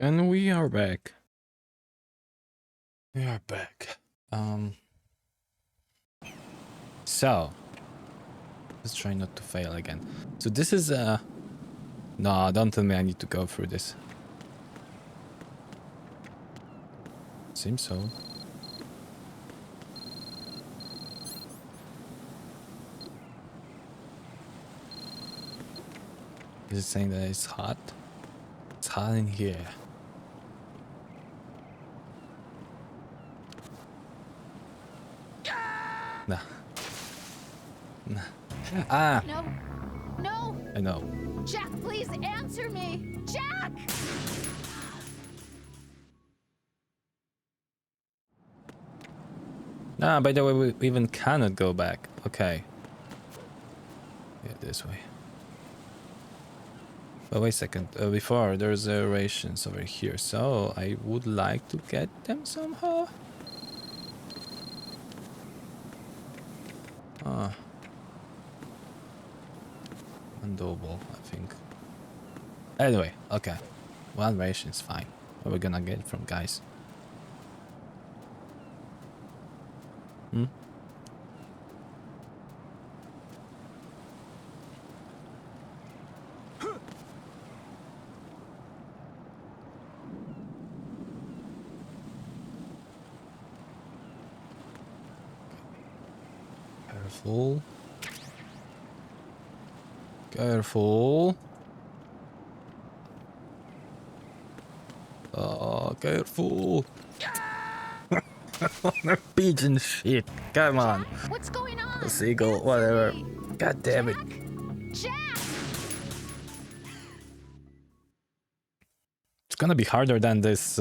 And we are back. We are back. So let's try not to fail again. So this is no, don't tell me I need to go through this. Seems so. Is it saying that it's hot? It's hot in here. Nah. Nah. Ah! No. No! I know. Jack, please answer me! Jack! Ah, by the way, we even cannot go back. Okay. Yeah, this way. But wait a second. Before, there's rations over here. So I would like to get them somehow. Ah. Undoable, I think. Anyway, okay. One ration is fine. What are we gonna get from guys? Hmm? Careful. Careful. Oh, careful. Pigeon shit. Come on. Jack, what's going on? A seagull, Answer whatever. me. God damn it. Jack! It's gonna be harder than this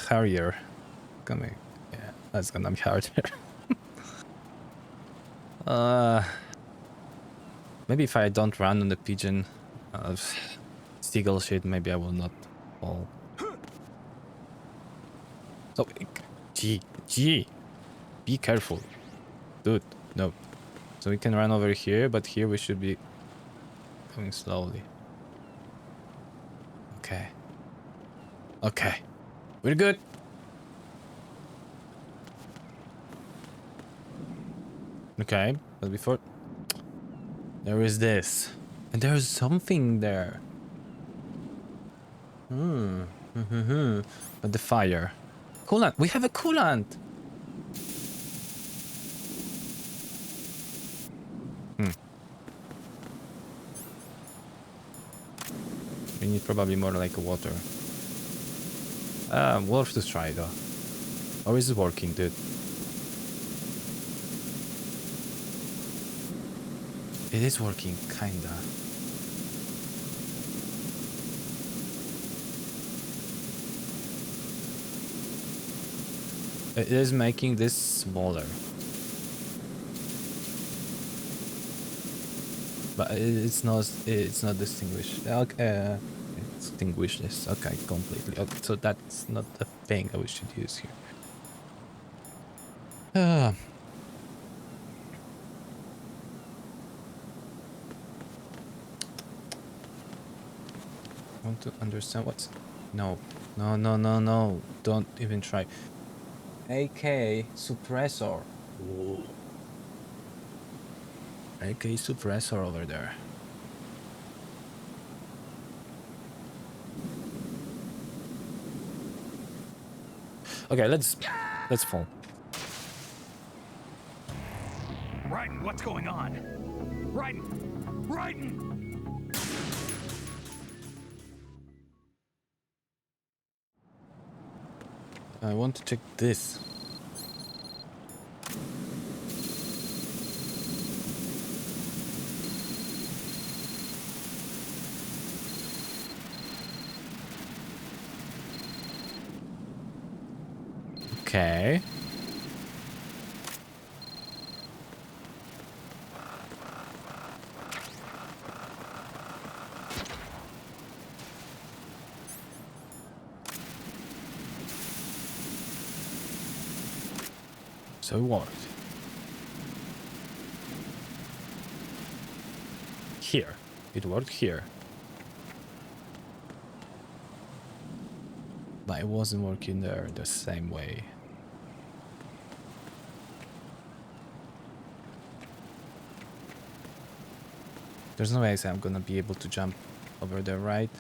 Harrier. Coming. Yeah, that's gonna be harder. Maybe if I don't run on the pigeon seagull shit, maybe I will not fall. So, G, be careful, dude. No. So we can run over here, but here we should be going slowly. Okay. Okay. We're good. Okay, but before there is this, and there's something there. But the fire, coolant. We have a coolant. We need probably more like a water. Worth to try though. Or is it working, dude? It is working, kinda. It is making this smaller. But it's not distinguished. Okay, extinguish this. Okay, completely. Okay, so that's not the thing we should use here. I want to understand what's... No. Don't even try. AK suppressor. Ooh. AK suppressor over there. Okay, let's fall. Raiden, what's going on? Raiden! I want to check this. Okay. So what? Here. It worked here. But it wasn't working there the same way. There's no way I'm gonna be able to jump over there, right?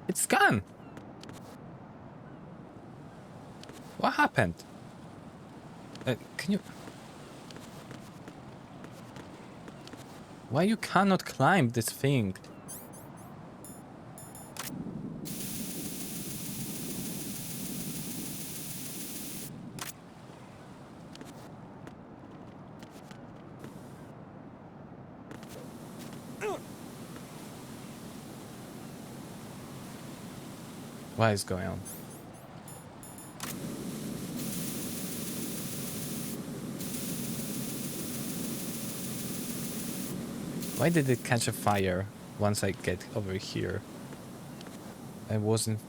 It's gone. What happened? Can you... Why you cannot climb this thing? What is going on? Why did it catch a fire once I get over here? I wasn't...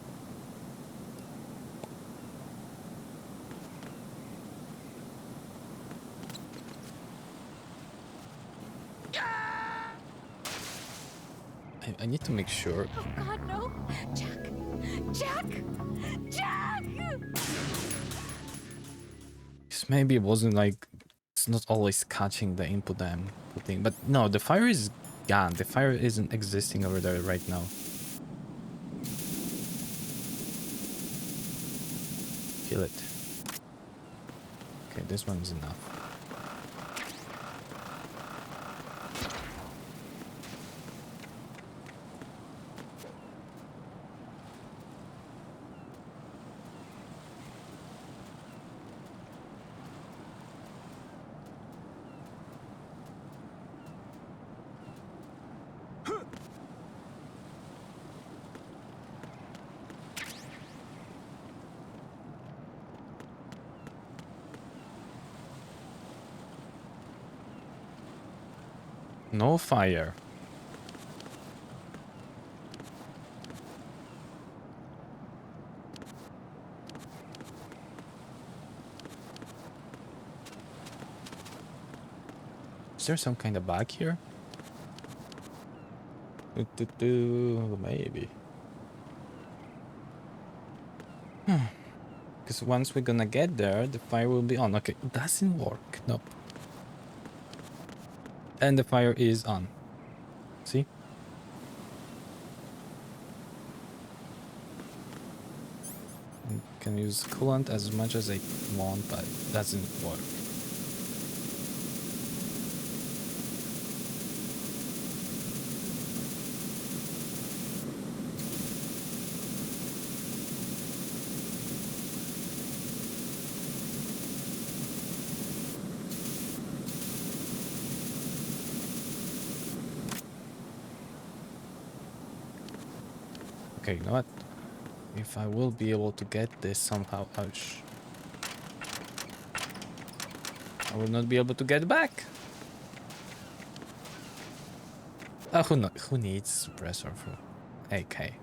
I need to make sure. Oh God, no! Jack! Jack! Jack! Because maybe it wasn't like... It's not always catching the input I'm putting. But no, the fire is gone. The fire isn't existing over there right now. Kill it. Okay, this one's enough. No fire. Is there some kind of bug here? Maybe. Because once we're gonna get there, the fire will be on. Okay, it doesn't work. Nope. And the fire is on. See? I can use coolant as much as I want, but it doesn't work. Okay, you know what? If I will be able to get this somehow, ouch. I will not be able to get back. Who needs suppressor for AK?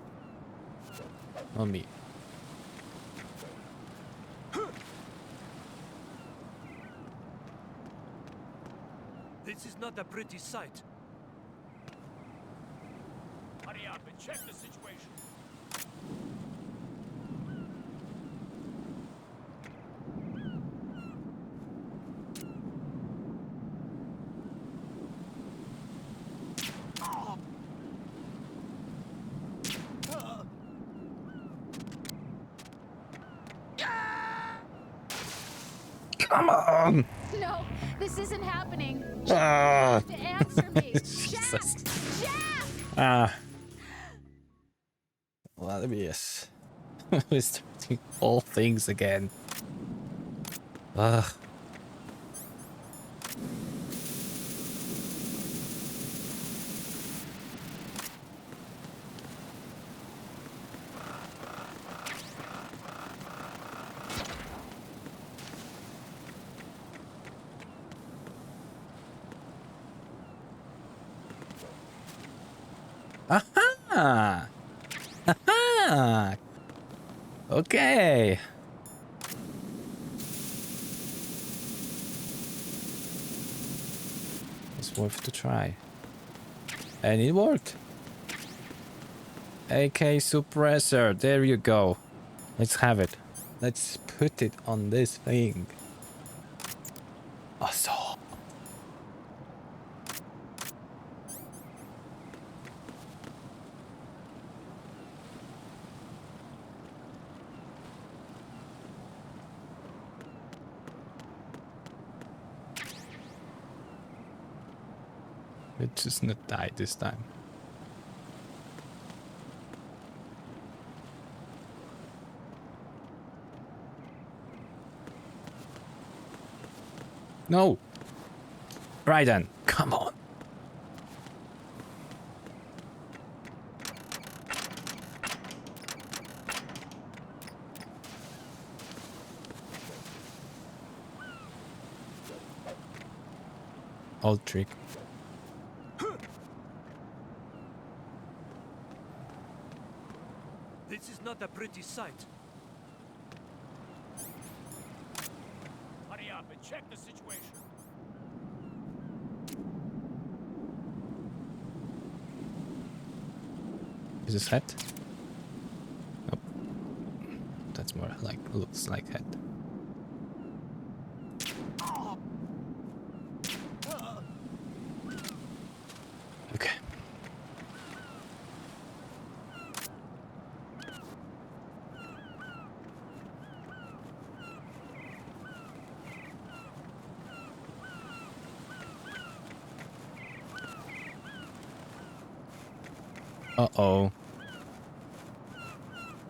Not me. This is not a pretty sight. Hurry up and check the situation. Come on! No, this isn't happening. Ah. To answer me. Jack! Jesus. Jack! Ah. Well, yes. We're starting all things again. Ugh. Aha! Aha! Okay. It's worth to try. And it worked. AK suppressor. There you go. Let's have it. Let's put it on this thing. Awesome. Let's just not die this time. No! Right then, come on. Old trick. This is not a pretty sight. Hurry up and check the situation. Is this head? Nope. That's more like, looks like head. Okay. Uh-oh.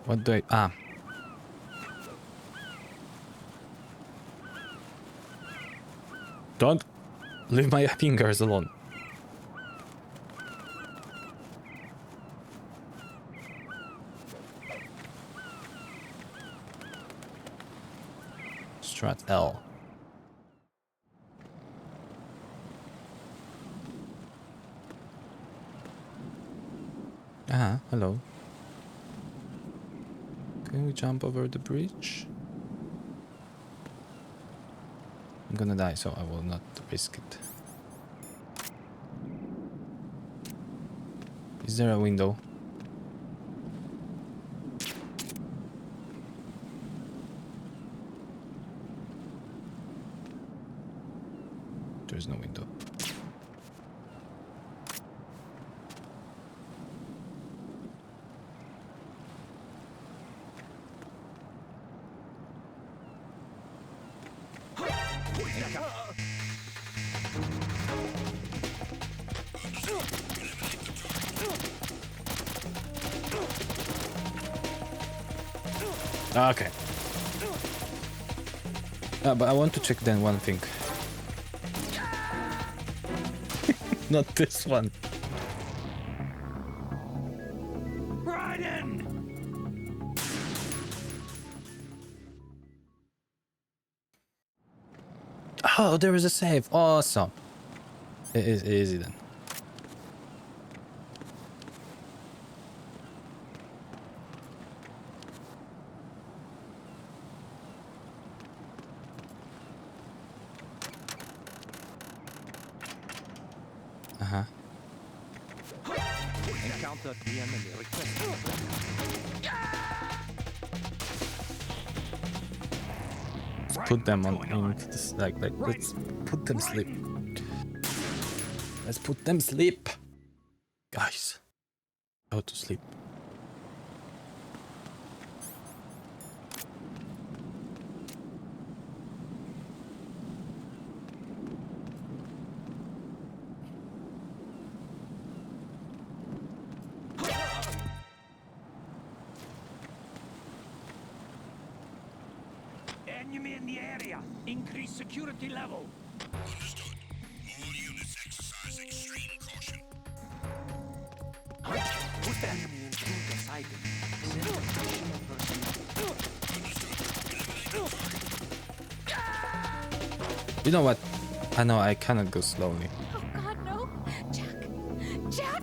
What do I... Ah. Don't leave my fingers alone. Strat L. Ah, hello. Can we jump over the bridge? I'm gonna die, so I will not risk it. Is there a window? There's no window. Okay. But I want to check then one thing. Not this one. Right in! Oh, there is a save. Awesome. It is easy then. Uh-huh. Encounter the enemy. Request. Put them on into this, like let's put them sleep. Let's put them sleep. Guys. Go to sleep. Enemy in the area. Increase security level. Understood. All units exercise extreme caution. Put the enemy in the side. Send additional personnel. You know what? I know I cannot go slowly. Oh God, no! Jack! Jack!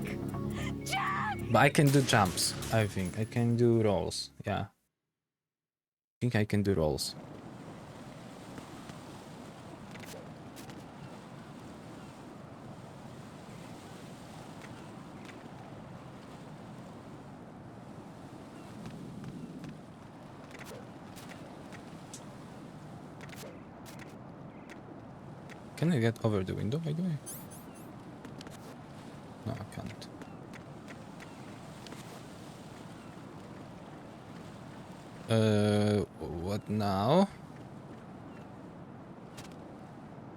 Jack! But I can do jumps, I think. I can do rolls, yeah. I think I can do rolls. Can I get over the window, by the way? No, I can't. What now?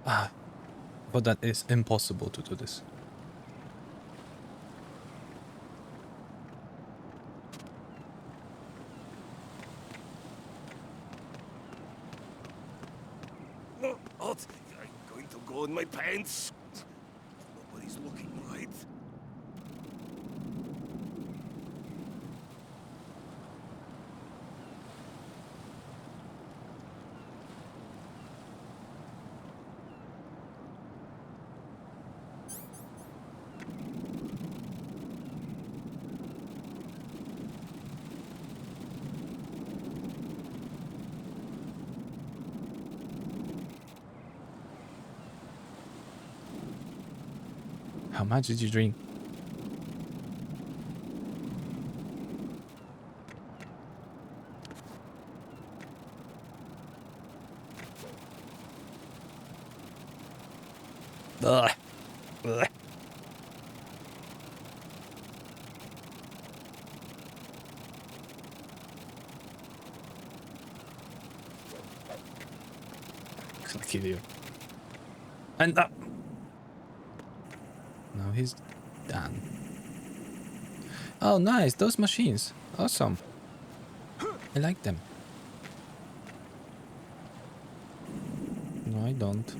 Ah, but that is impossible to do this. No, Alt, I'm going to go in my pants. Nobody's looking, right? How much did you drink? Ugh. Ugh. I'll kill you. And up. Now he's done. Oh, nice. Those machines. Awesome. I like them. No, I don't.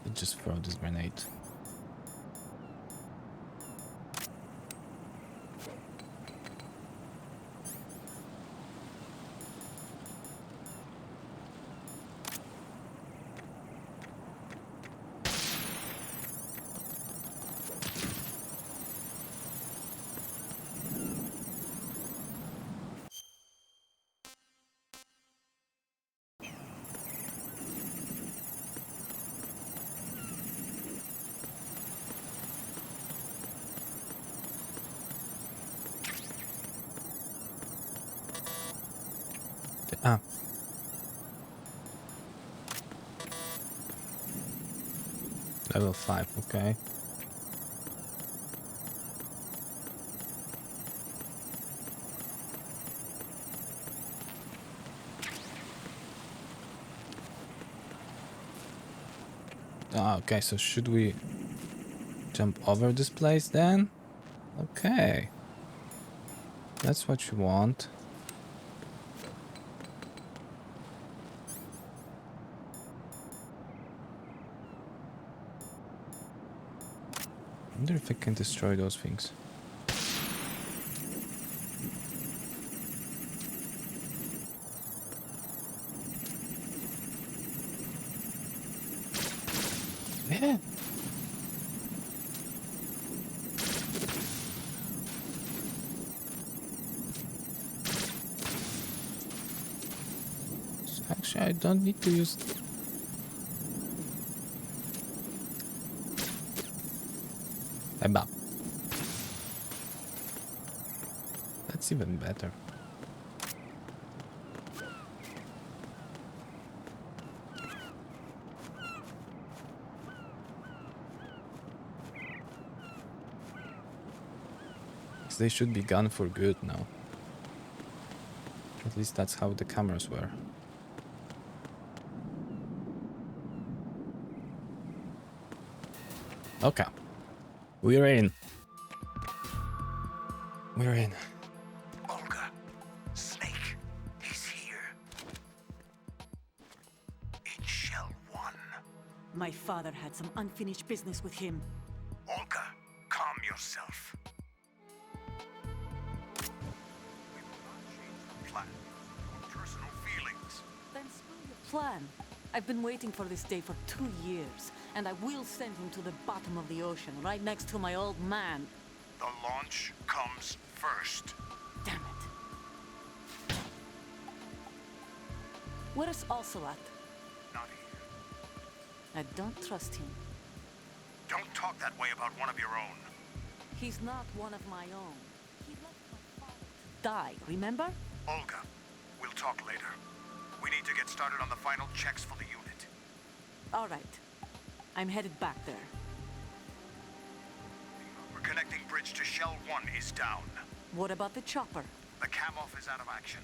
Let's just throw this grenade. Ah. Level 5, okay. Ah, okay, so should we jump over this place then? Okay. That's what you want. I wonder if I can destroy those things. Yeah. Actually, I don't need to use... Eba. That's even better. They should be gone for good now. At least that's how the cameras were. Okay. We're in. We're in. Olga, Snake, he's here. In Shell 1. My father had some unfinished business with him. Olga, calm yourself. We will not change the plan. Your personal feelings. Then spill your plan. I've been waiting for this day for 2 years, and I will send him to the bottom of the ocean, right next to my old man. The launch comes first. Damn it. Where's Ocelot? Not here. I don't trust him. Don't talk that way about one of your own. He's not one of my own. He left my father to die, remember? Olga, we'll talk later. We need to get started on the final checks for the unit. All right. I'm headed back there. We're connecting bridge to Shell 1 is down. What about the chopper? The cam-off is out of action.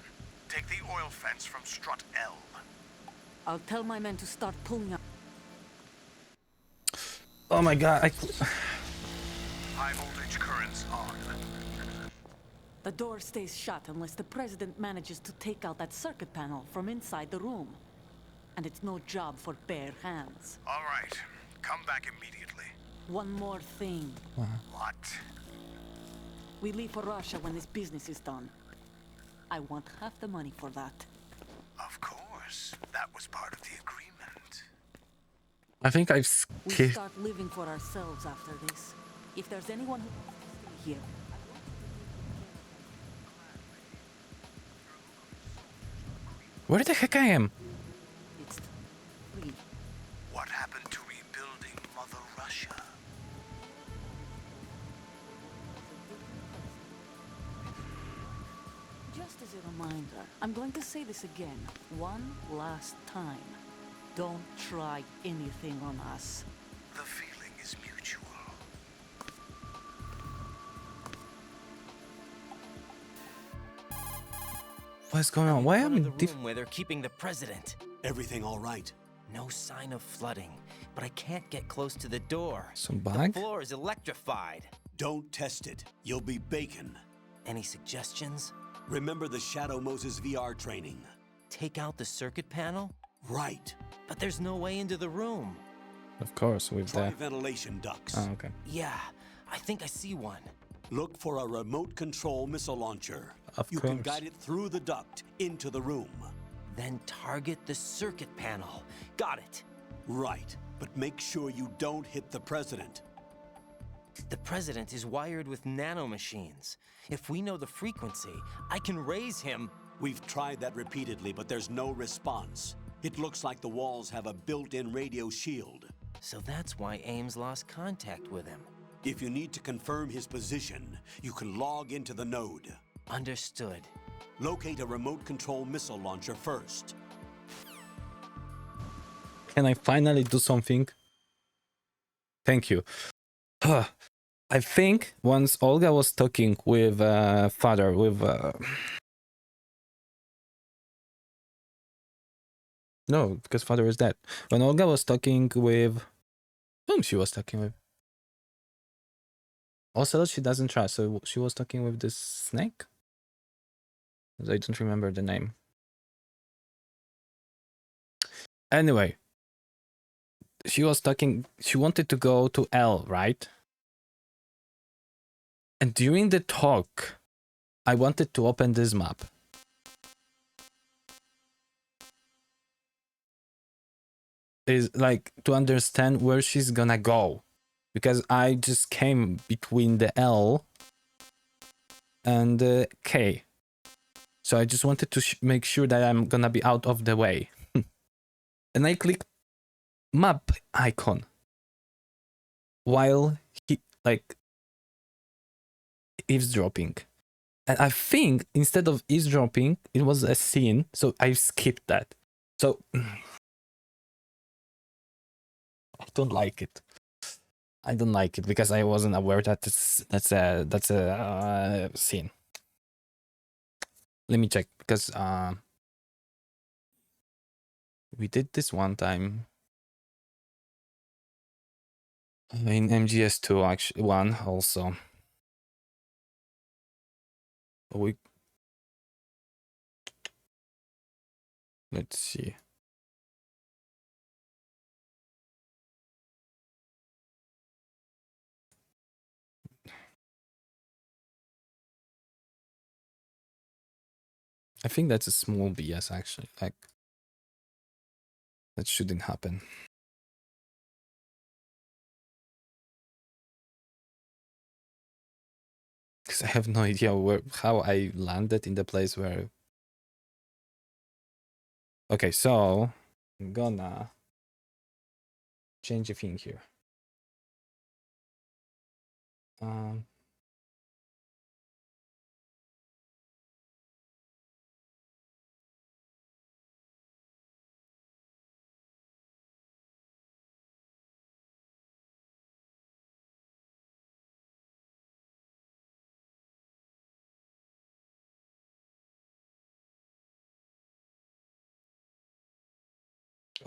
Take the oil fence from strut L. I'll tell my men to start pulling up. Oh my god, High voltage currents on. The door stays shut unless the president manages to take out that circuit panel from inside the room. And it's no job for bare hands. All right. Come back immediately. One more thing. What? We leave for Russia when this business is done. I want half the money for that. Of course. That was part of the agreement. I think I've We skipped. start living for ourselves after this. If there's anyone who wants to stay here, Where the heck I am? it's free. What happened to rebuilding Mother Russia? Just as a reminder, I'm going to say this again, one last time. Don't try anything on us. The feeling is mutual. What's going on? Why am I in in the diff- room where they're keeping the president. Everything all right? No sign of flooding, but I can't get close to the door. Some The bug? floor is electrified. Don't test it. You'll be bacon. Any suggestions? Remember the Shadow Moses VR training? Take out the circuit panel? Right. But there's no way into the room. Of course, with Try the. ventilation ducts. Oh, okay. Yeah, I think I see one. Look for a remote control missile launcher. Of You can course. guide it through the duct into the room. Then target the circuit panel. Got it. Right. But make sure you don't hit the president. The president is wired with nanomachines. If we know the frequency, I can raise him. We've tried that repeatedly, but there's no response. It looks like the walls have a built-in radio shield. So that's why Ames lost contact with him. If you need to confirm his position, you can log into the node. Understood. Locate a remote control missile launcher first. Can I finally do something? Thank you. I think once Olga was talking with father, with no, because father is dead. When Olga was talking with whom she was talking with? Also, she doesn't trust, so she was talking with this snake. I don't remember the name. Anyway, she was talking. She wanted to go to L, right? And during the talk, I wanted to open this map. Is like to understand where she's gonna go. Because I just came between the L and the K. So I just wanted to make sure that I'm gonna be out of the way. And I clicked map icon. While he, like, eavesdropping. And I think instead of eavesdropping, it was a scene, so I skipped that. So I don't like it. I don't like it because I wasn't aware that that's a scene. Let me check because we did this one time in MGS2 actually one also. We let's see. I think that's a small BS actually. Like That shouldn't happen. Because I have no idea how I landed in the place where... Okay, so I'm gonna change a thing here.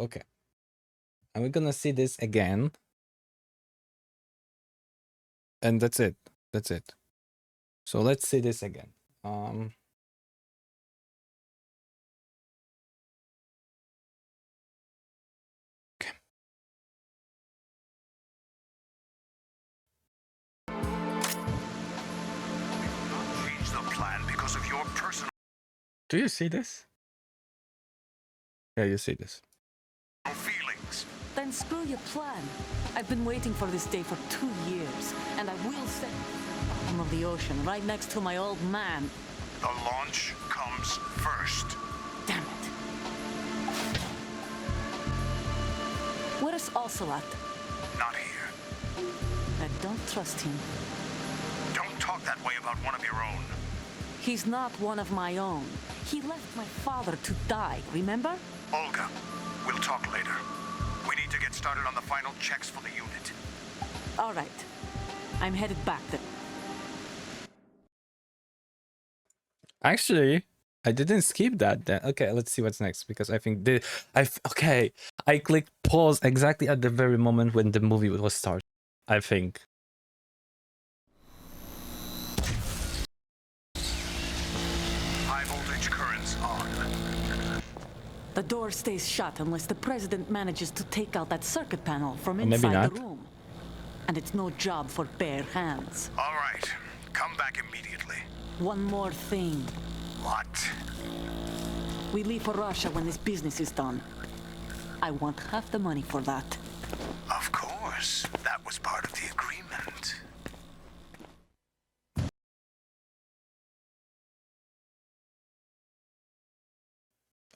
Okay. And we're gonna see this again. And that's it. That's it. So let's see this again. Okay. Change the plan because of your personal Do you see this? Yeah, you see this. feelings. Then screw your plan. I've been waiting for this day for 2 years, and I will set the bottom of the ocean right next to my old man. The launch comes first. Damn it. Where is Ocelot? Not here. I don't trust him. Don't talk that way about one of your own. He's not one of my own. He left my father to die, remember? Olga, we'll talk later. We need to get started on the final checks for the unit. All right. I'm headed back then. Actually, I didn't skip that. Then okay, let's see what's next because I think okay. I clicked pause exactly at the very moment when the movie was started. I think. High voltage currents on. The door stays shut unless the president manages to take out that circuit panel from Or maybe inside the not. room. And it's no job for bare hands. All right. Come back immediately. One more thing. What? We leave for Russia when this business is done. I want half the money for that. Of course. That was part of the agreement.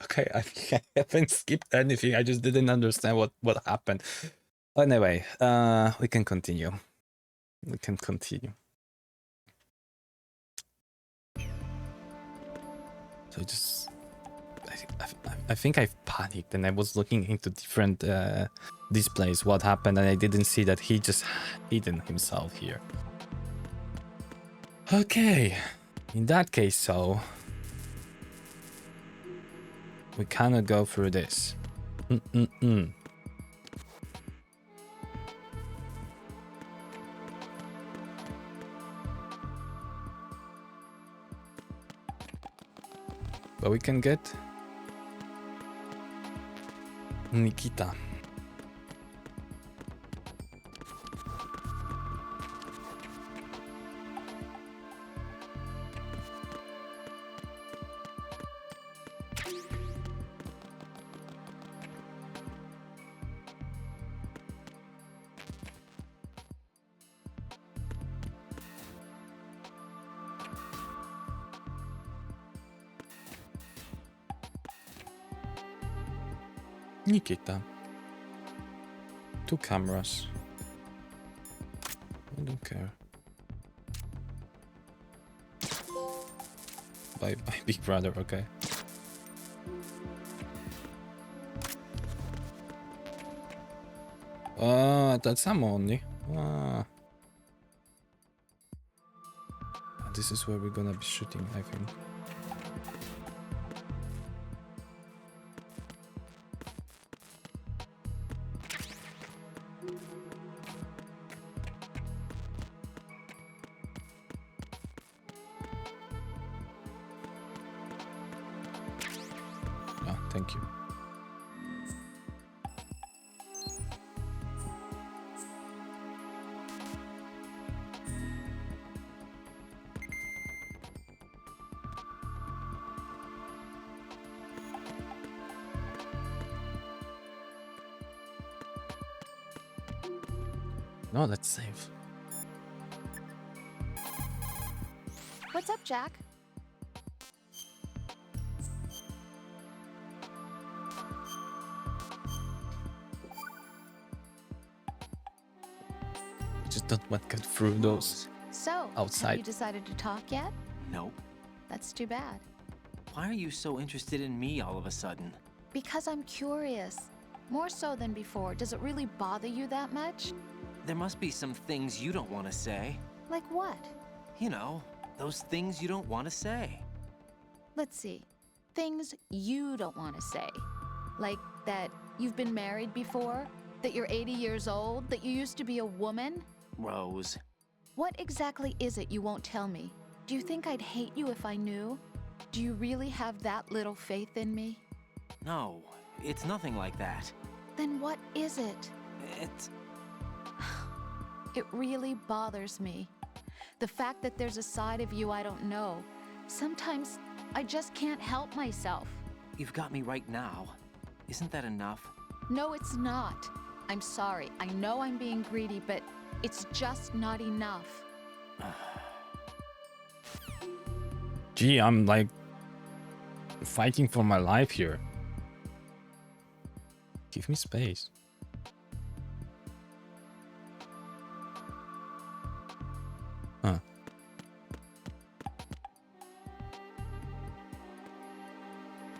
Okay, I think I haven't skipped anything. I just didn't understand what happened. Anyway, we can continue. We can continue. So just, I think I've panicked and I was looking into different displays what happened and I didn't see that he just hidden himself here. Okay, in that case, so we cannot go through this. But we can get Nikita. Nikita. 2 cameras. I don't care. Bye bye, Big Brother, okay. That's some only. This is where we're gonna be shooting, I think. Thank you. No, let's save. What's up, Jack? Just don't want to get through those. So, Outside. have you decided to talk yet? Nope. That's too bad. Why are you so interested in me all of a sudden? Because I'm curious. More so than before. Does it really bother you that much? There must be some things you don't want to say. Like what? You know, those things you don't want to say. Let's see. Things you don't want to say. Like that you've been married before? That you're 80 years old? That you used to be a woman? Rose. What exactly is it you won't tell me? Do you think I'd hate you if I knew? Do you really have that little faith in me? No, it's nothing like that. Then what is it? It's... It really bothers me. The fact that there's a side of you I don't know. Sometimes I just can't help myself. You've got me right now. Isn't that enough? No, it's not. I'm sorry. I know I'm being greedy, but it's just not enough. Gee, I'm like fighting for my life here. Give me space. Huh.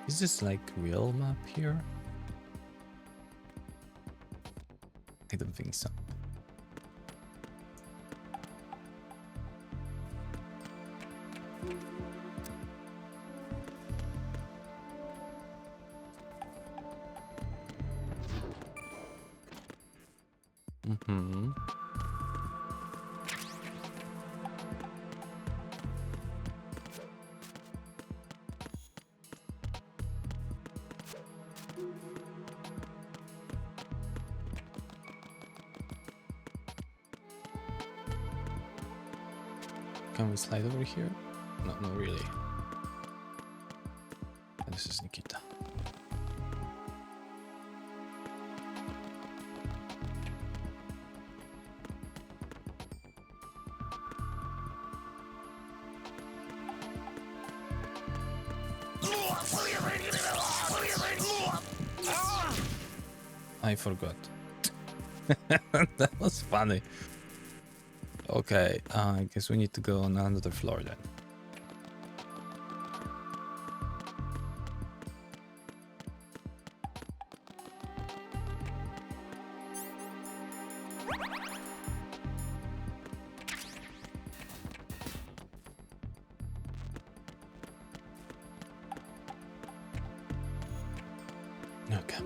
Is this like real map here? I don't think so. Mm-hmm. Can we slide over here? No, not really. And this is Nikita. I forgot. That was funny. Okay, I guess we need to go on another floor then. Okay.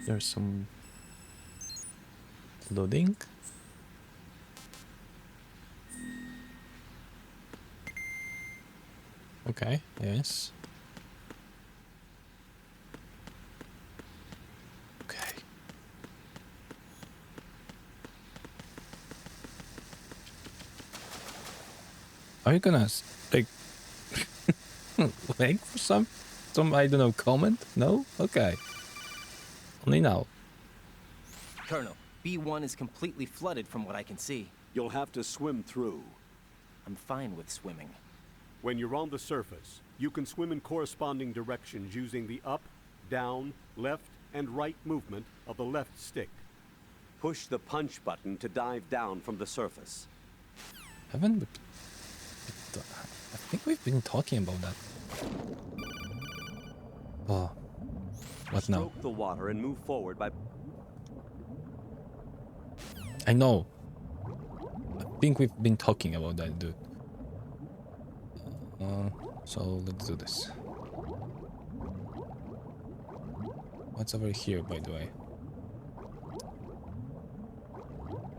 There's some loading. Okay, yes. Okay. Are you gonna like wait for some I don't know comment? No? Okay. Only now. Colonel, B1 is completely flooded from what I can see. You'll have to swim through. I'm fine with swimming. When you're on the surface, you can swim in corresponding directions using the up, down, left, and right movement of the left stick. Push the punch button to dive down from the surface. Haven't we? I think we've been talking about that. Oh. What now? Stroke the water and move forward by... I know. I think we've been talking about that, dude. So let's do this. What's over here, by the way?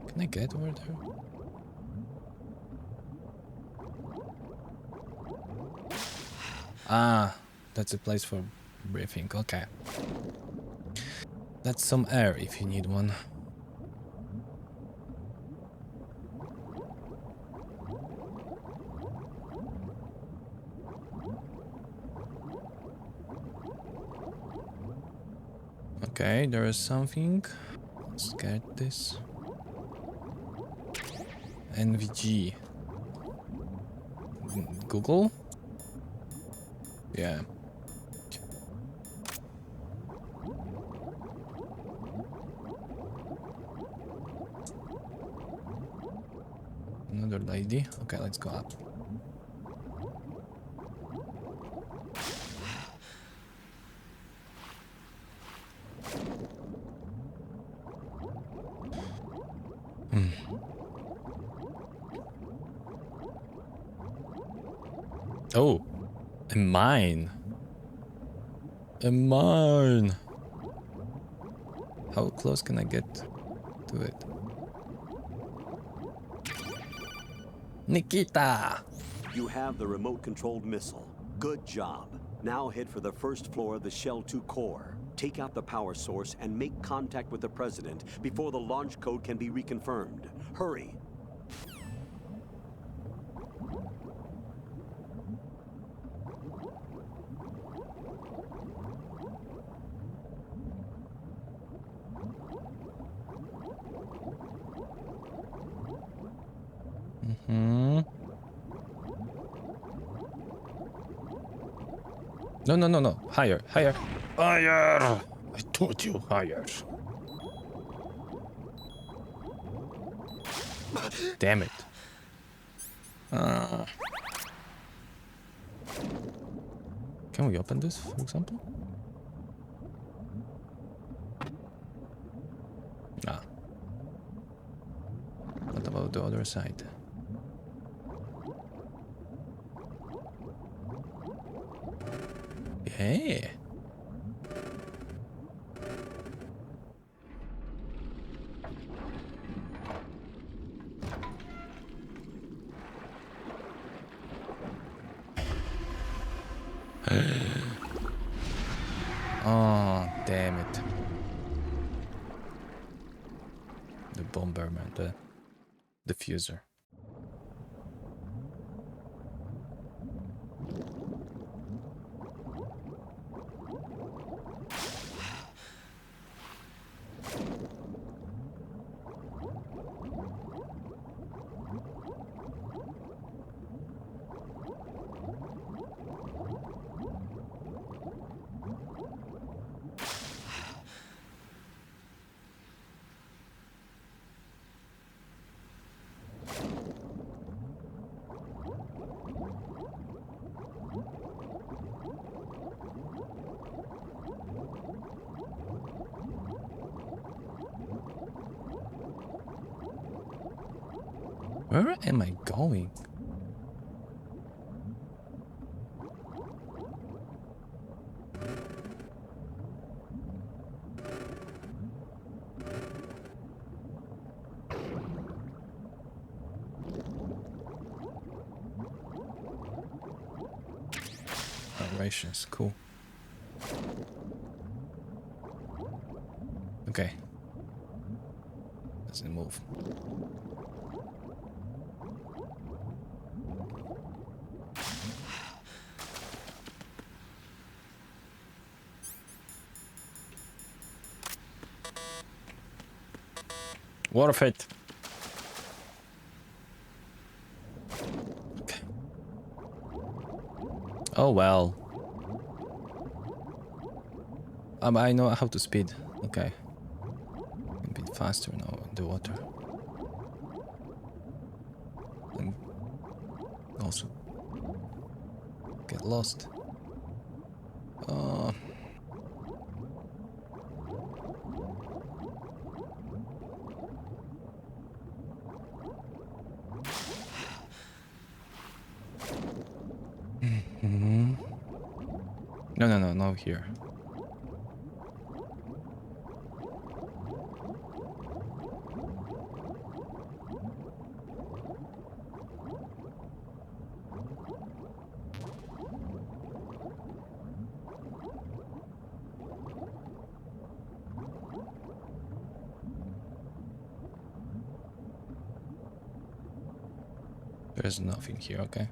Can I get over there? Ah, that's a place for breathing. Okay. That's some air if you need one. Okay, there is something. Let's get this. NVG. Google? Yeah. Another lady. Okay, let's go up. Oh, a mine. A mine. How close can I get to it? Nikita! You have the remote-controlled missile. Good job. Now head for the first floor of the Shell 2 core. Take out the power source and make contact with the President before the launch code can be reconfirmed. Hurry! No, no, no, no. Higher, higher. Higher! I told you, higher. Damn it. Can we open this, for example? Ah. What about the other side? Yeah. Oh, damn it. The bomberman, the diffuser. Where am I going? Rations, cool. Okay. Let's move. Worth it. Okay. Oh well. I know how to speed. Okay. A bit faster now in the water. And also get lost. No, here. There's nothing here, okay.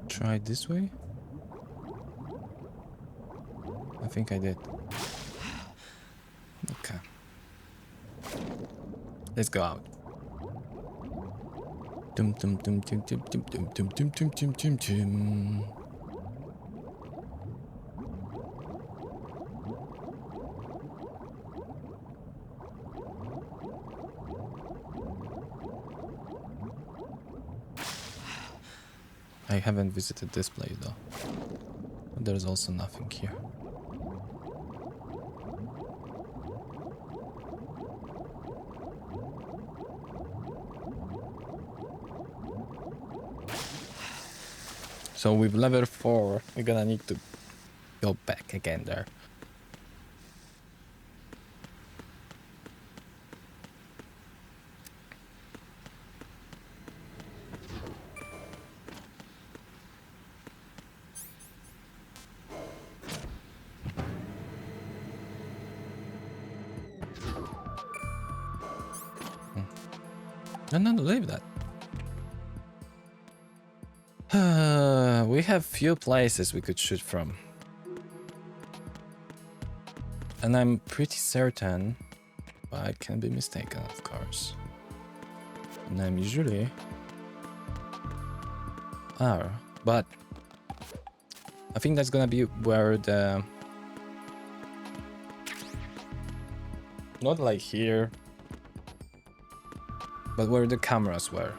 Try this way? I think I did. Okay. Let's go out. Dum dum dum dum dum dum dum dum dum dum dum dum dum. I haven't visited this place though. But there's also nothing here. So with level 4, we're gonna need to go back again there. No, leave that. We have few places we could shoot from. And I'm pretty certain, but I can be mistaken, of course. And I'm usually are, but I think that's gonna be where the, not like here, but where the cameras were.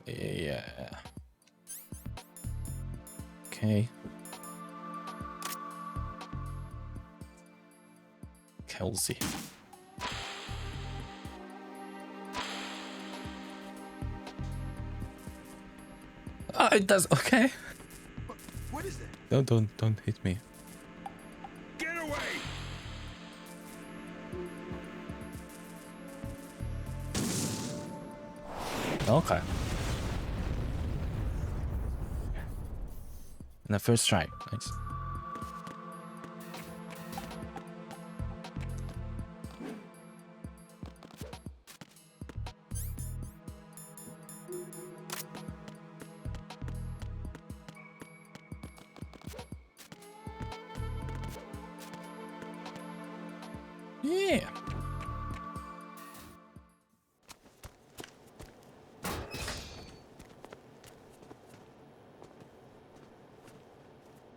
Yeah. Okay. Kelsey. Ah, it does. Okay. What is that? Don't hit me. Get away! Okay. And the first try. Nice. Yeah.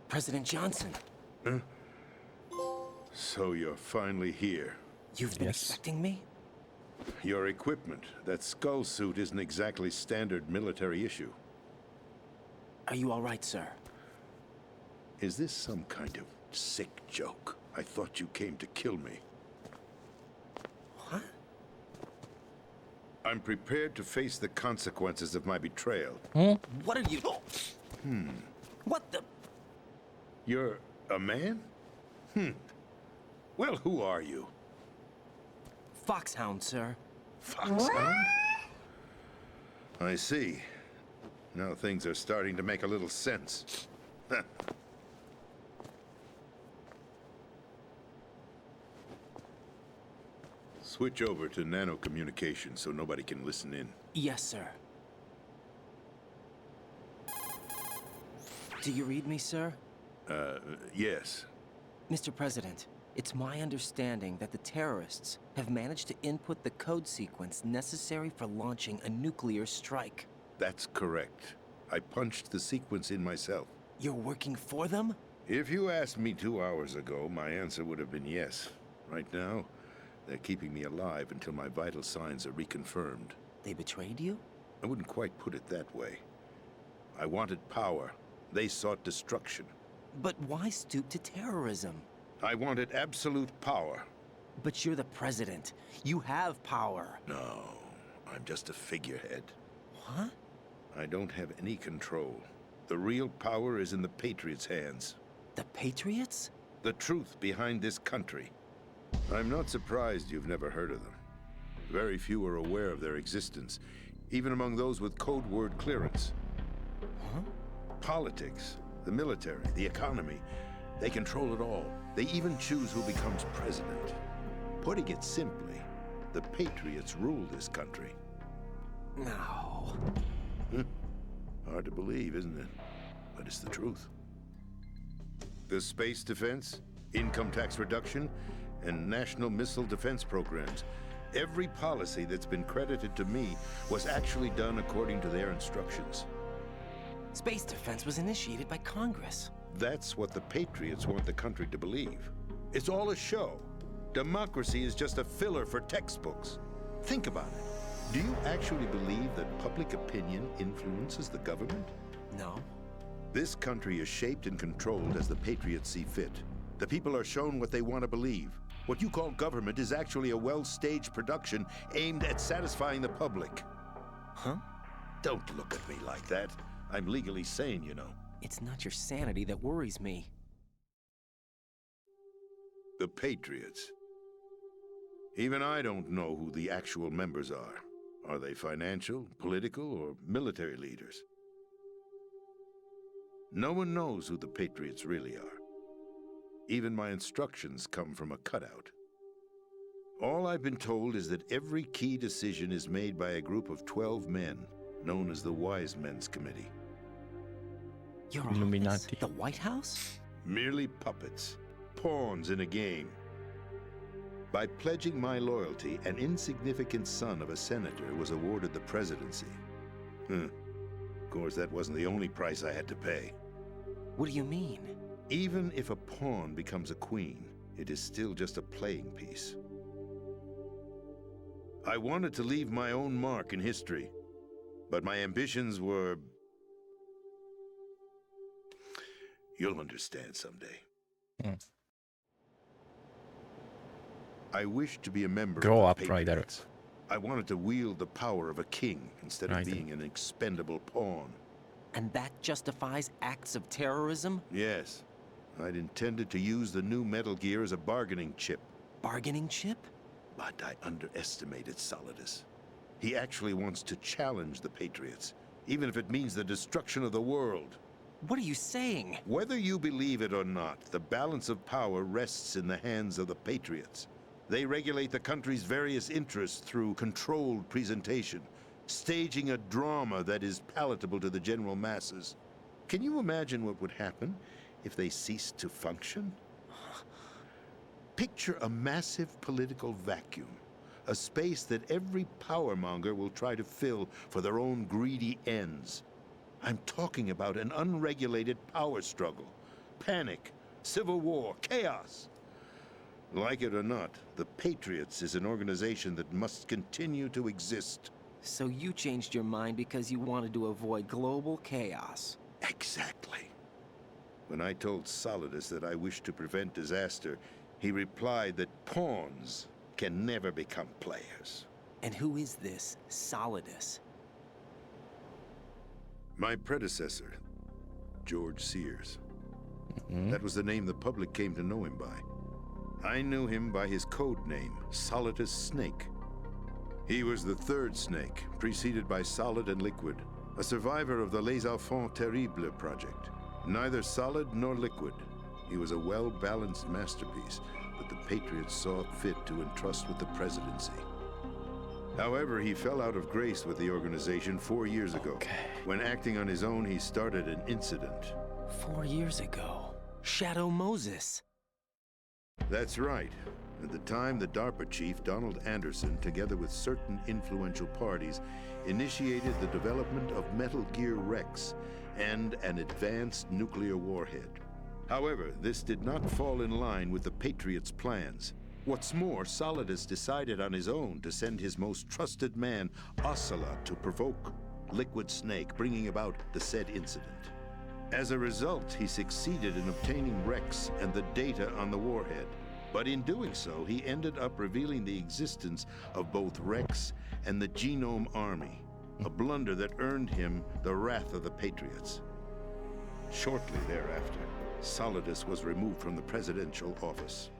President Johnson, So you're finally here. you've been Yes. expecting me? Your equipment, that skull suit isn't exactly standard military issue. Are you all right, sir? Is this some kind of sick joke? I thought you came to kill me. What? I'm prepared to face the consequences of my betrayal. What are you? What the? You're a man? Well, who are you? Foxhound, sir. Foxhound? I see. Now things are starting to make a little sense. Switch over to nano communication so nobody can listen in. Yes, sir. Do you read me, sir? Yes. Mr. President, it's my understanding that the terrorists have managed to input the code sequence necessary for launching a nuclear strike. That's correct. I punched the sequence in myself. You're working for them? If you asked me 2 hours ago, my answer would have been yes. Right now, they're keeping me alive until my vital signs are reconfirmed. They betrayed you? I wouldn't quite put it that way. I wanted power. They sought destruction. But why stoop to terrorism? I wanted absolute power. But you're the president. You have power. No, I'm just a figurehead. What? I don't have any control. The real power is in the Patriots' hands. The Patriots? The truth behind this country. I'm not surprised you've never heard of them. Very few are aware of their existence, even among those with code word clearance. Huh? Politics, the military, the economy, they control it all. They even choose who becomes president. Putting it simply, the Patriots rule this country. No. Hard to believe, isn't it? But it's the truth. The space defense, income tax reduction, and national missile defense programs. Every policy that's been credited to me was actually done according to their instructions. Space defense was initiated by Congress. That's what the Patriots want the country to believe. It's all a show. Democracy is just a filler for textbooks. Think about it. Do you actually believe that public opinion influences the government? No. This country is shaped and controlled as the Patriots see fit. The people are shown what they want to believe. What you call government is actually a well-staged production aimed at satisfying the public. Huh? Don't look at me like that. I'm legally sane, you know. It's not your sanity that worries me. The Patriots. Even I don't know who the actual members are. Are they financial, political, or military leaders? No one knows who the Patriots really are. Even my instructions come from a cutout. All I've been told is that every key decision is made by a group of 12 men, known as the Wise Men's Committee. Your Illuminati. office? The White House? Merely puppets, pawns in a game. By pledging my loyalty, an insignificant son of a senator was awarded the presidency. Of course, that wasn't the only price I had to pay. What do you mean? Even if a pawn becomes a queen, it is still just a playing piece. I wanted to leave my own mark in history, but my ambitions were... You'll understand someday. I wished to be a member Grow of up, the Ryder. Patriots. I wanted to wield the power of a king instead of Ryder. being an expendable pawn. And that justifies acts of terrorism? Yes, I'd intended to use the new Metal Gear as a bargaining chip. Bargaining chip? But I underestimated Solidus. He actually wants to challenge the Patriots, even if it means the destruction of the world. What are you saying? Whether you believe it or not, the balance of power rests in the hands of the Patriots. They regulate the country's various interests through controlled presentation, staging a drama that is palatable to the general masses. Can you imagine what would happen if they ceased to function? Picture a massive political vacuum, a space that every powermonger will try to fill for their own greedy ends. I'm talking about an unregulated power struggle, panic, civil war, chaos. Like it or not, the Patriots is an organization that must continue to exist. So you changed your mind because you wanted to avoid global chaos. Exactly. When I told Solidus that I wished to prevent disaster, he replied that pawns can never become players. And who is this Solidus? My predecessor, George Sears. That was the name the public came to know him by. I knew him by his code name, Solidus Snake. He was the third snake, preceded by Solid and Liquid, a survivor of the Les Enfants Terribles project. Neither solid nor liquid, he was a well-balanced masterpiece that the Patriots saw fit to entrust with the presidency. However, he fell out of grace with the organization 4 years ago. When acting on his own, he started an incident. 4 years ago. Shadow Moses. That's right. At the time, the DARPA chief, Donald Anderson, together with certain influential parties, initiated the development of Metal Gear Rex and an advanced nuclear warhead. However, this did not fall in line with the Patriots' plans. What's more, Solidus decided on his own to send his most trusted man, Ocelot, to provoke. Liquid Snake, bringing about the said incident. As a result, he succeeded in obtaining Rex and the data on the warhead. But in doing so, he ended up revealing the existence of both Rex and the Genome Army, a blunder that earned him the wrath of the Patriots. Shortly thereafter, Solidus was removed from the presidential office.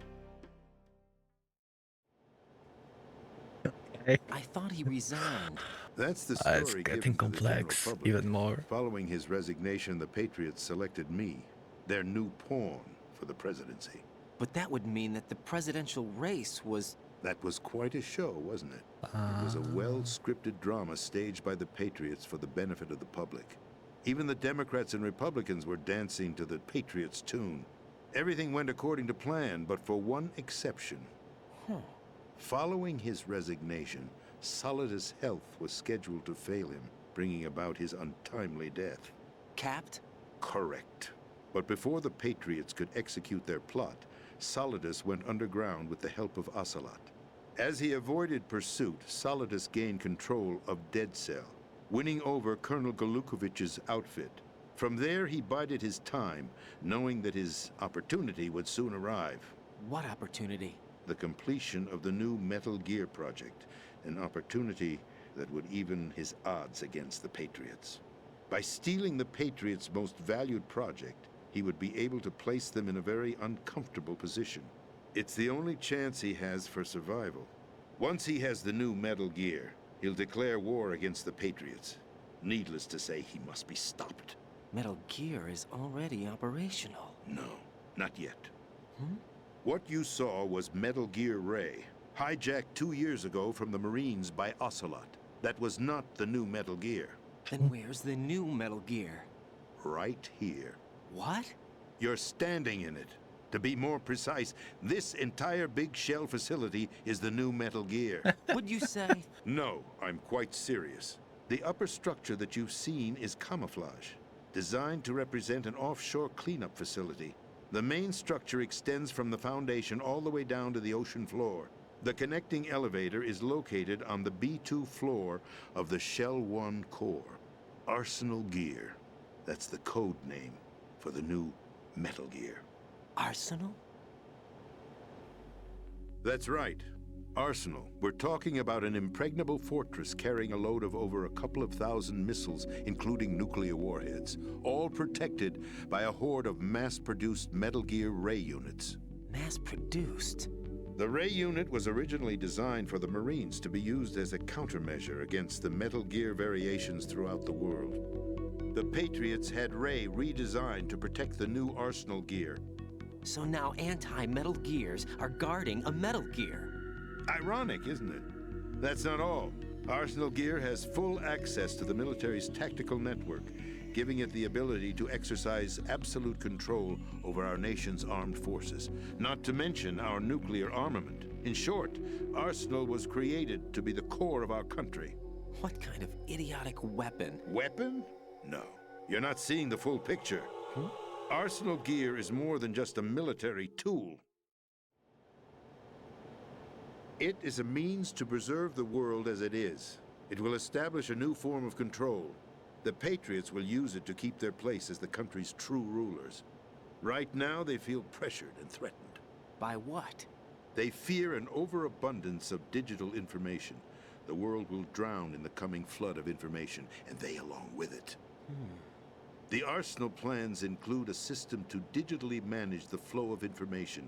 I thought he resigned. That's the story It's given getting to the general complex public. even more. Following his resignation, the Patriots selected me, their new pawn, for the presidency. But that would mean that the presidential race was... That was quite a show, wasn't it? It was a well-scripted drama staged by the Patriots for the benefit of the public. Even the Democrats and Republicans were dancing to the Patriots' tune. Everything went according to plan, but for one exception. Following his resignation, Solidus' health was scheduled to fail him, bringing about his untimely death. Capped? Correct. But before the Patriots could execute their plot, Solidus went underground with the help of Ocelot. As he avoided pursuit, Solidus gained control of Dead Cell, winning over Colonel Golukovich's outfit. From there, he bided his time, knowing that his opportunity would soon arrive. What opportunity? The completion of the new Metal Gear project, an opportunity that would even his odds against the Patriots. By stealing the Patriots' most valued project, he would be able to place them in a very uncomfortable position. It's the only chance he has for survival. Once he has the new Metal Gear, he'll declare war against the Patriots. Needless to say, he must be stopped. Metal Gear is already operational. No, not yet. What you saw was Metal Gear Ray, hijacked 2 years ago from the Marines by Ocelot. That was not the new Metal Gear. Then where's the new Metal Gear? Right here. What? You're standing in it. To be more precise, this entire big shell facility is the new Metal Gear. Would you say? No, I'm quite serious. The upper structure that you've seen is camouflage, designed to represent an offshore cleanup facility. The main structure extends from the foundation all the way down to the ocean floor. The connecting elevator is located on the B2 floor of the Shell 1 core. Arsenal Gear. That's the code name for the new Metal Gear. Arsenal? That's right. Arsenal. We're talking about an impregnable fortress carrying a load of over a couple of thousand missiles, including nuclear warheads, all protected by a horde of mass-produced Metal Gear Ray units. Mass-produced? The Ray unit was originally designed for the Marines to be used as a countermeasure against the Metal Gear variations throughout the world. The Patriots had Ray redesigned to protect the new Arsenal Gear. So now anti-Metal Gears are guarding a Metal Gear. Ironic, isn't it? That's not all. Arsenal Gear has full access to the military's tactical network, giving it the ability to exercise absolute control over our nation's armed forces, not to mention our nuclear armament. In short, Arsenal was created to be the core of our country. What kind of idiotic weapon? Weapon? No. You're not seeing the full picture. Arsenal Gear is more than just a military tool. It is a means to preserve the world as it is. It will establish a new form of control. The Patriots will use it to keep their place as the country's true rulers. Right now, they feel pressured and threatened. By what? They fear an overabundance of digital information. The world will drown in the coming flood of information, and they along with it. The Arsenal plans include a system to digitally manage the flow of information,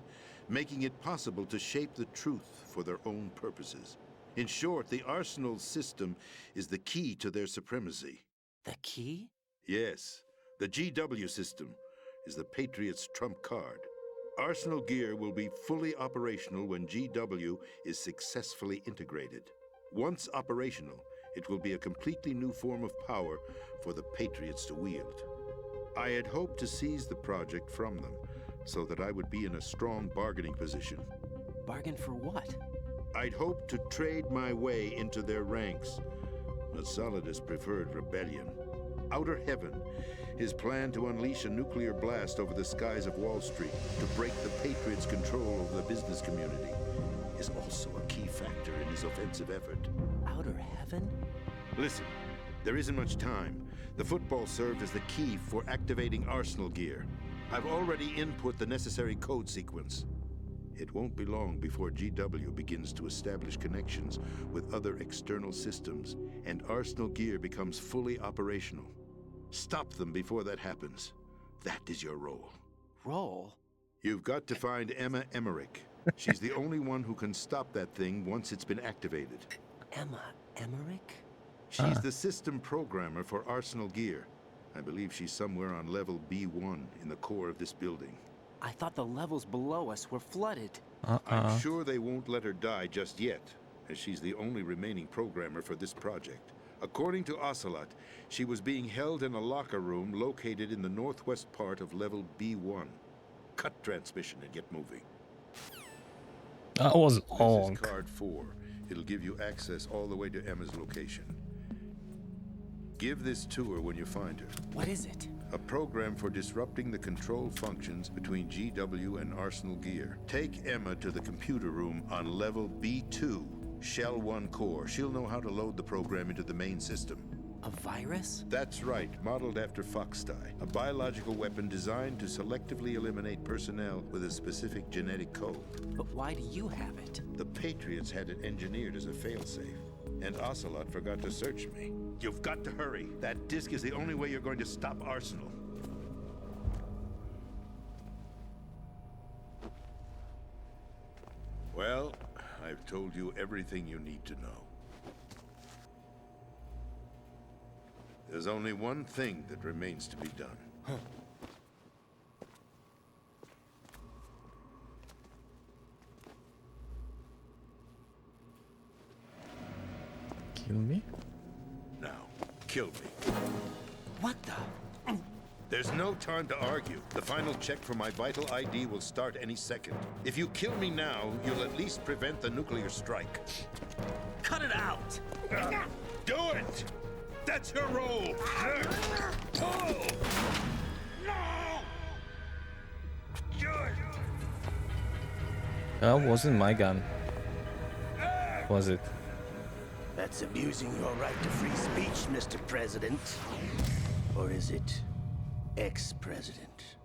making it possible to shape the truth for their own purposes. In short, the Arsenal system is the key to their supremacy. The key? Yes, the GW system is the Patriots' trump card. Arsenal Gear will be fully operational when GW is successfully integrated. Once operational, it will be a completely new form of power for the Patriots to wield. I had hoped to seize the project from them, so that I would be in a strong bargaining position. Bargain for what? I'd hoped to trade my way into their ranks, but Solidus preferred rebellion. Outer Heaven, his plan to unleash a nuclear blast over the skies of Wall Street to break the Patriots' control over the business community, is also a key factor in his offensive effort. Outer Heaven? Listen, There isn't much time. The football served as the key for activating Arsenal gear. I've already input the necessary code sequence. It won't be long before GW begins to establish connections with other external systems, and Arsenal gear becomes fully operational. Stop them before that happens. That is your role. Roll? You've got to find Emma Emmerich. She's the only one who can stop that thing once it's been activated. Emma Emmerich? She's the system programmer for Arsenal gear. I believe she's somewhere on level B1 in the core of this building. I thought the levels below us were flooded. I'm sure they won't let her die just yet, as she's the only remaining programmer for this project. According to Ocelot, she was being held in a locker room located in the northwest part of level B1. Cut transmission and get moving. That was This long. is card 4. It'll give you access all the way to Emma's location. Give this to her when you find her. What is it? A program for disrupting the control functions between GW and Arsenal gear. Take Emma to the computer room on level B2, Shell 1 core. She'll know how to load the program into the main system. A virus? That's right, modeled after Foxdie, a biological weapon designed to selectively eliminate personnel with a specific genetic code. But why do you have it? The Patriots had it engineered as a failsafe, and Ocelot forgot to search me. You've got to hurry. That disk is the only way you're going to stop Arsenal. Well, I've told you everything you need to know. There's only one thing that remains to be done. Kill me? Now, kill me. What the? There's no time to argue. The final check for my vital ID will start any second. If you kill me now, you'll at least prevent the nuclear strike. Cut it out! Do it! That's your role! Pull! That wasn't my gun. Was it? That's abusing your right to free speech, Mr. President. Or is it ex-president?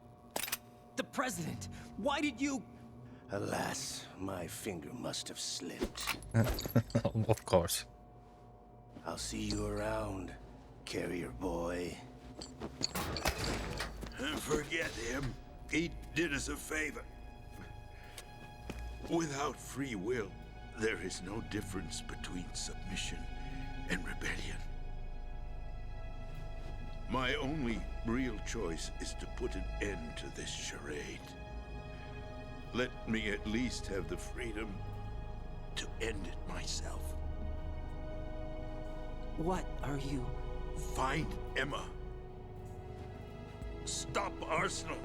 The president! Why did you... Alas, my finger must have slipped. Of course. I'll see you around, carrier boy. Forget him. He did us a favor. Without free will, there is no difference between submission and rebellion. My only real choice is to put an end to this charade. Let me at least have the freedom to end it myself. What are you... Find Emma. Stop Arsenal.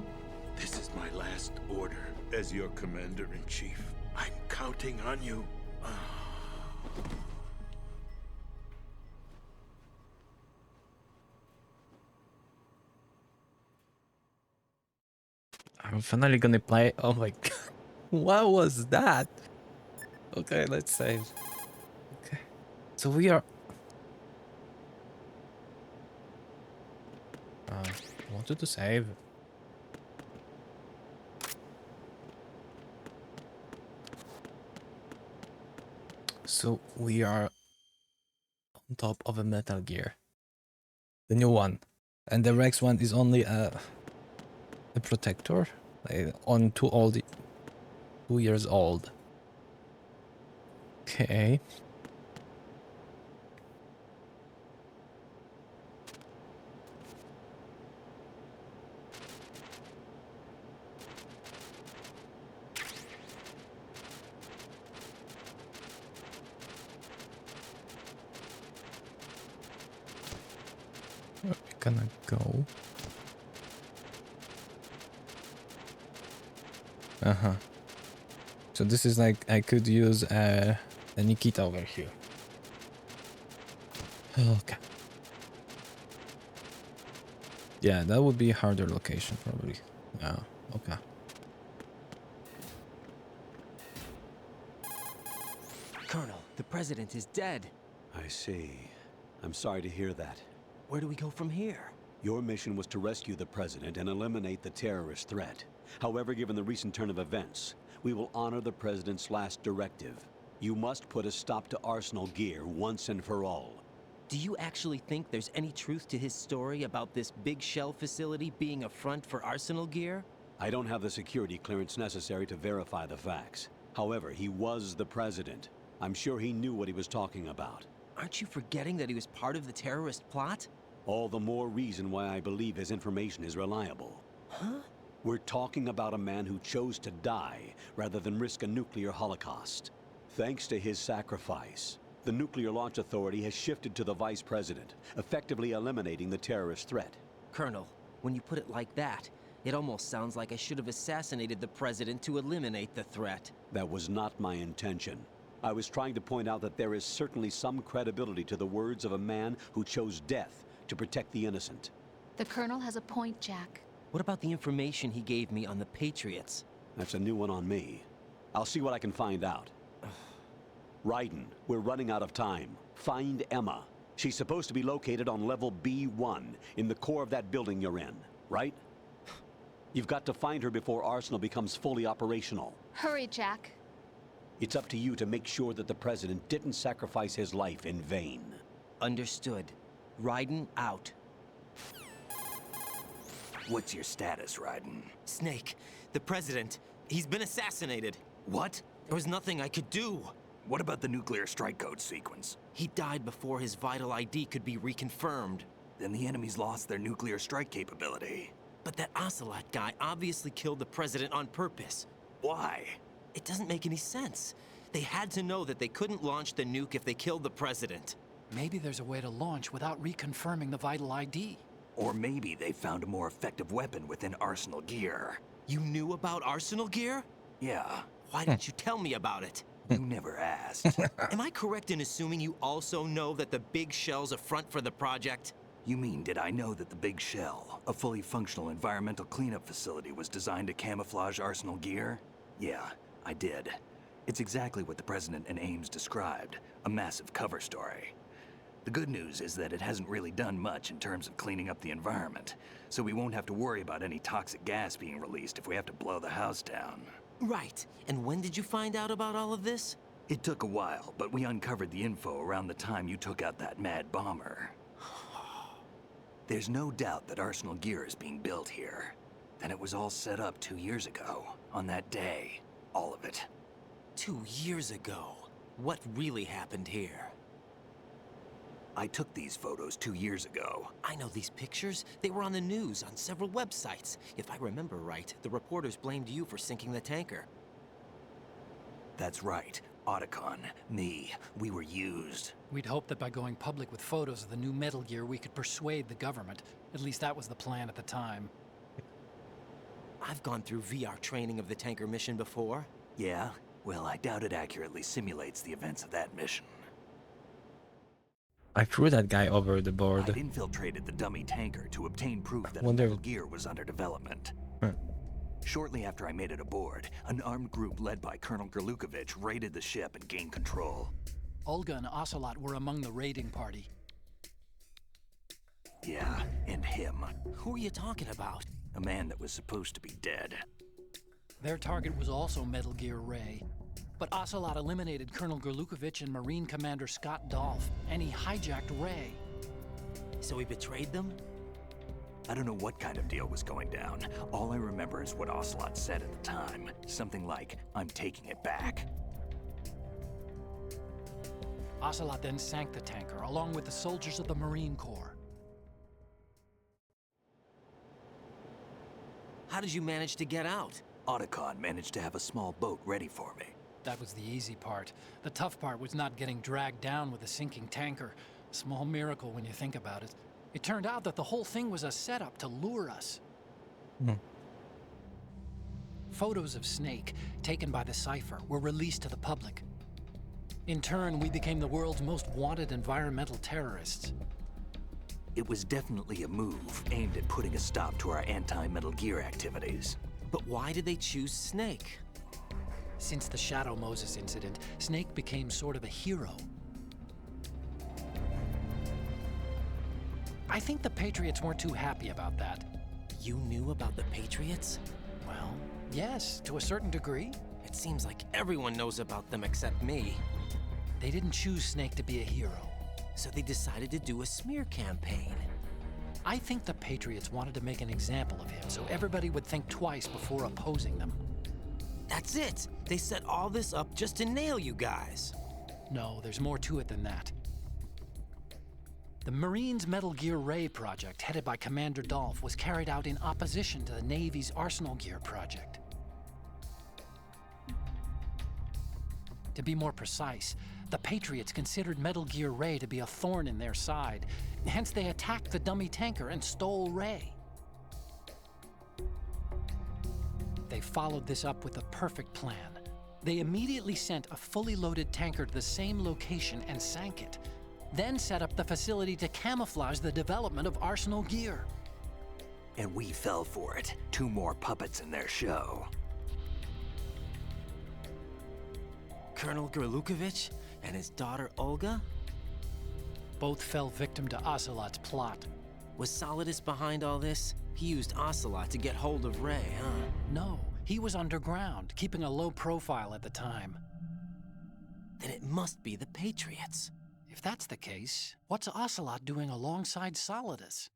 This is my last order as your commander-in-chief. I'm counting on you. I'm finally gonna play. Oh my god. What was that? Okay, let's save. Okay. So we are... wanted to save. So we are on top of a Metal Gear. The new one. And the Rex one is only a protector. On 2 years old. Okay. Where are we gonna go? So this is like I could use a Nikita over here. Okay. Yeah, that would be a harder location probably. Yeah, okay. Colonel, the president is dead. I see. I'm sorry to hear that. Where do we go from here? Your mission was to rescue the President and eliminate the terrorist threat. However, given the recent turn of events, we will honor the President's last directive. You must put a stop to Arsenal gear once and for all. Do you actually think there's any truth to his story about this big shell facility being a front for Arsenal gear? I don't have the security clearance necessary to verify the facts. However, he was the President. I'm sure he knew what he was talking about. Aren't you forgetting that he was part of the terrorist plot? All the more reason why I believe his information is reliable. Huh? We're talking about a man who chose to die rather than risk a nuclear holocaust. Thanks to his sacrifice, the Nuclear Launch Authority has shifted to the Vice President, effectively eliminating the terrorist threat. Colonel, when you put it like that, it almost sounds like I should have assassinated the President to eliminate the threat. That was not my intention. I was trying to point out that there is certainly some credibility to the words of a man who chose death to protect the innocent. The Colonel has a point, Jack. What about the information he gave me on the Patriots? That's a new one on me. I'll see what I can find out. Raiden, we're running out of time. Find Emma. She's supposed to be located on level B1, in the core of that building you're in, right? You've got to find her before Arsenal becomes fully operational. Hurry, Jack. It's up to you to make sure that the President didn't sacrifice his life in vain. Understood. Raiden out. What's your status, Raiden? Snake, the President, he's been assassinated. What? There was nothing I could do. What about the nuclear strike code sequence? He died before his vital ID could be reconfirmed. Then the enemy's lost their nuclear strike capability. But that Ocelot guy obviously killed the President on purpose. Why? It doesn't make any sense. They had to know that they couldn't launch the nuke if they killed the President. Maybe there's a way to launch without reconfirming the vital ID. Or maybe they found a more effective weapon within Arsenal gear. You knew about Arsenal gear? Yeah. Why didn't you tell me about it? You never asked. Am I correct in assuming you also know that the Big Shell's a front for the project? You mean, did I know that the Big Shell, a fully functional environmental cleanup facility, was designed to camouflage Arsenal gear? Yeah, I did. It's exactly what the President and Ames described, a massive cover story. The good news is that it hasn't really done much in terms of cleaning up the environment, so we won't have to worry about any toxic gas being released if we have to blow the house down. Right. And when did you find out about all of this? It took a while, but we uncovered the info around the time you took out that mad bomber. There's no doubt that Arsenal gear is being built here. And it was all set up 2 years ago, on that day. All of it. 2 years ago? What really happened here? I took these photos 2 years ago. I know these pictures. They were on the news on several websites. If I remember right, the reporters blamed you for sinking the tanker. That's right. Otacon, me, we were used. We'd hoped that by going public with photos of the new Metal Gear, we could persuade the government. At least that was the plan at the time. I've gone through VR training of the tanker mission before. Yeah? Well, I doubt it accurately simulates the events of that mission. I threw that guy over the board. I'd infiltrated the dummy tanker to obtain proof that Wonder... Metal Gear was under development. Huh. Shortly after I made it aboard, an armed group led by Colonel Gerlukovich raided the ship and gained control. Olga and Ocelot were among the raiding party. Yeah, and him. Who are you talking about? A man that was supposed to be dead. Their target was also Metal Gear Ray. But Ocelot eliminated Colonel Gerlukovich and Marine Commander Scott Dolph, and he hijacked Ray. So he betrayed them? I don't know what kind of deal was going down. All I remember is what Ocelot said at the time. Something like, "I'm taking it back." Ocelot then sank the tanker, along with the soldiers of the Marine Corps. How did you manage to get out? Otacon managed to have a small boat ready for me. That was the easy part. The tough part was not getting dragged down with a sinking tanker. A small miracle when you think about it. It turned out that the whole thing was a setup to lure us. Photos of Snake, taken by the Cypher, were released to the public. In turn, we became the world's most wanted environmental terrorists. It was definitely a move aimed at putting a stop to our anti-Metal Gear activities. But why did they choose Snake? Since the Shadow Moses incident, Snake became sort of a hero. I think the Patriots weren't too happy about that. You knew about the Patriots? Well, yes, to a certain degree. It seems like everyone knows about them except me. They didn't choose Snake to be a hero. So they decided to do a smear campaign. I think the Patriots wanted to make an example of him so everybody would think twice before opposing them. That's it! They set all this up just to nail you guys. No, there's more to it than that. The Marines' Metal Gear Ray project, headed by Commander Dolph, was carried out in opposition to the Navy's Arsenal Gear project. To be more precise, the Patriots considered Metal Gear Ray to be a thorn in their side. Hence, they attacked the dummy tanker and stole Ray. They followed this up with a perfect plan. They immediately sent a fully loaded tanker to the same location and sank it, then set up the facility to camouflage the development of Arsenal Gear. And we fell for it. 2 more puppets in their show. Colonel Gerlukovich and his daughter Olga? Both fell victim to Ocelot's plot. Was Solidus behind all this? He used Ocelot to get hold of Ray, huh? No, he was underground, keeping a low profile at the time. Then it must be the Patriots. If that's the case, what's Ocelot doing alongside Solidus?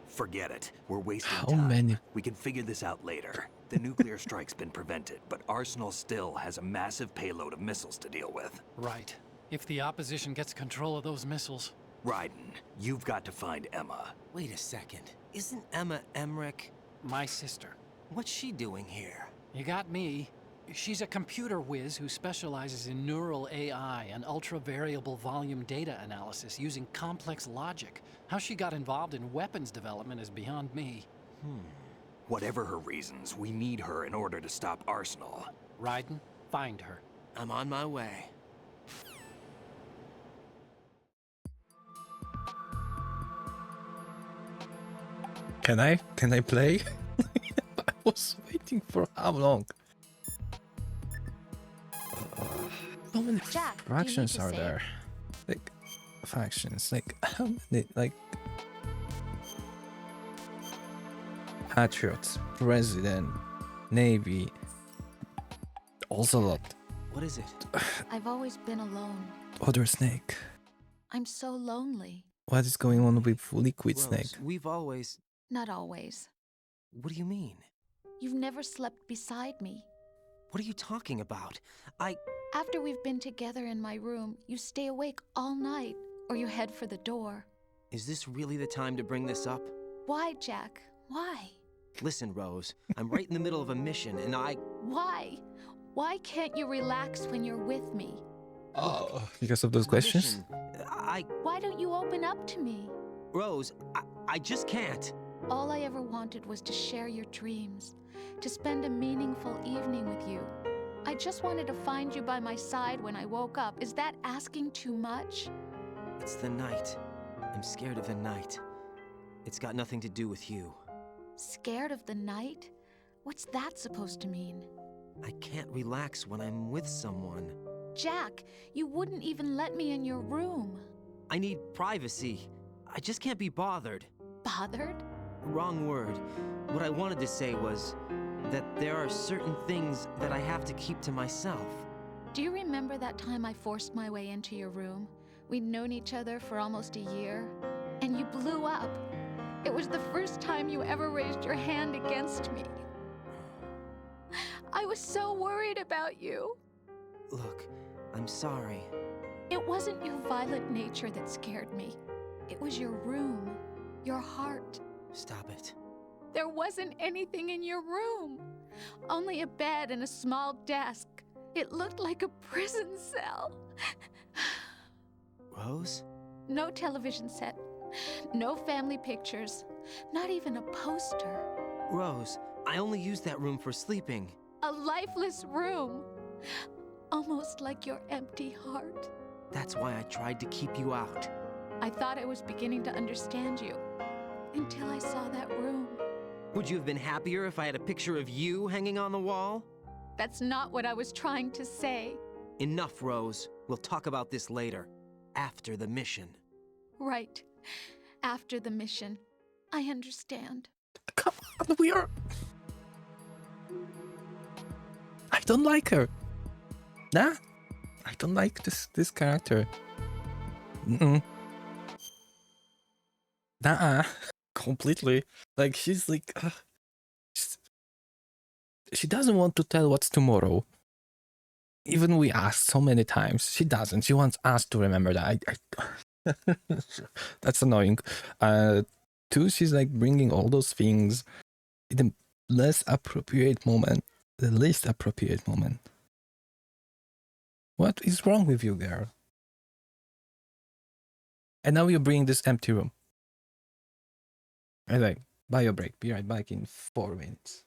Forget it. We're wasting How time. many? We can figure this out later. The nuclear strike's been prevented, but Arsenal still has a massive payload of missiles to deal with. Right. If the opposition gets control of those missiles. Raiden, you've got to find Emma. Wait a second. Isn't Emma Emmerich? My sister. What's she doing here? You got me. She's a computer whiz who specializes in neural AI and ultra-variable volume data analysis using complex logic. How she got involved in weapons development is beyond me. Whatever her reasons, we need her in order to stop Arsenal. Raiden, find her. I'm on my way. Can I play? I was waiting for how long? How many Jack, do you need fractions to are save? there? Like, factions, like, how many, like... Patriots, President, Navy, Ocelot, What is it? I've always been alone. Other Snake. I'm so lonely. What is going on with Liquid Rose, Snake? we've always... Not always. What do you mean? You've never slept beside me. What are you talking about? After we've been together in my room, you stay awake all night, or you head for the door. Is this really the time to bring this up? Why, Jack? Why? Listen, Rose, I'm right in the middle of a mission, and Why? Why can't you relax when you're with me? Oh, because of those questions? Mission, Why don't you open up to me? Rose, I just can't. All I ever wanted was to share your dreams, to spend a meaningful evening with you. I just wanted to find you by my side when I woke up. Is that asking too much? It's the night. I'm scared of the night. It's got nothing to do with you. Scared of the night? What's that supposed to mean? I can't relax when I'm with someone. Jack, you wouldn't even let me in your room. I need privacy. I just can't be bothered. Bothered? Wrong word. What I wanted to say was that there are certain things that I have to keep to myself. Do you remember that time I forced my way into your room? We'd known each other for almost a year, and you blew up. It was the first time you ever raised your hand against me. I was so worried about you. Look, I'm sorry. It wasn't your violent nature that scared me. It was your room, your heart. Stop it. There wasn't anything in your room. Only a bed and a small desk. It looked like a prison cell. Rose? No television set. No family pictures. Not even a poster. Rose, I only use that room for sleeping. A lifeless room. Almost like your empty heart. That's why I tried to keep you out. I thought I was beginning to understand you. Until I saw that room. Would you have been happier if I had a picture of you hanging on the wall? That's not what I was trying to say. Enough, Rose. We'll talk about this later. after the mission. Right. After the mission. I understand. Come on, we are... I don't like her. Nah, I don't like this character. Nah, completely. Like, she's like... she doesn't want to tell what's tomorrow. Even we asked so many times, she doesn't. She wants us to remember that. That's annoying. Two, she's like bringing all those things in the less appropriate moment, the least appropriate moment. What is wrong with you, girl? And now you bring this empty room. I like, buy your break. Be right back in 4 minutes.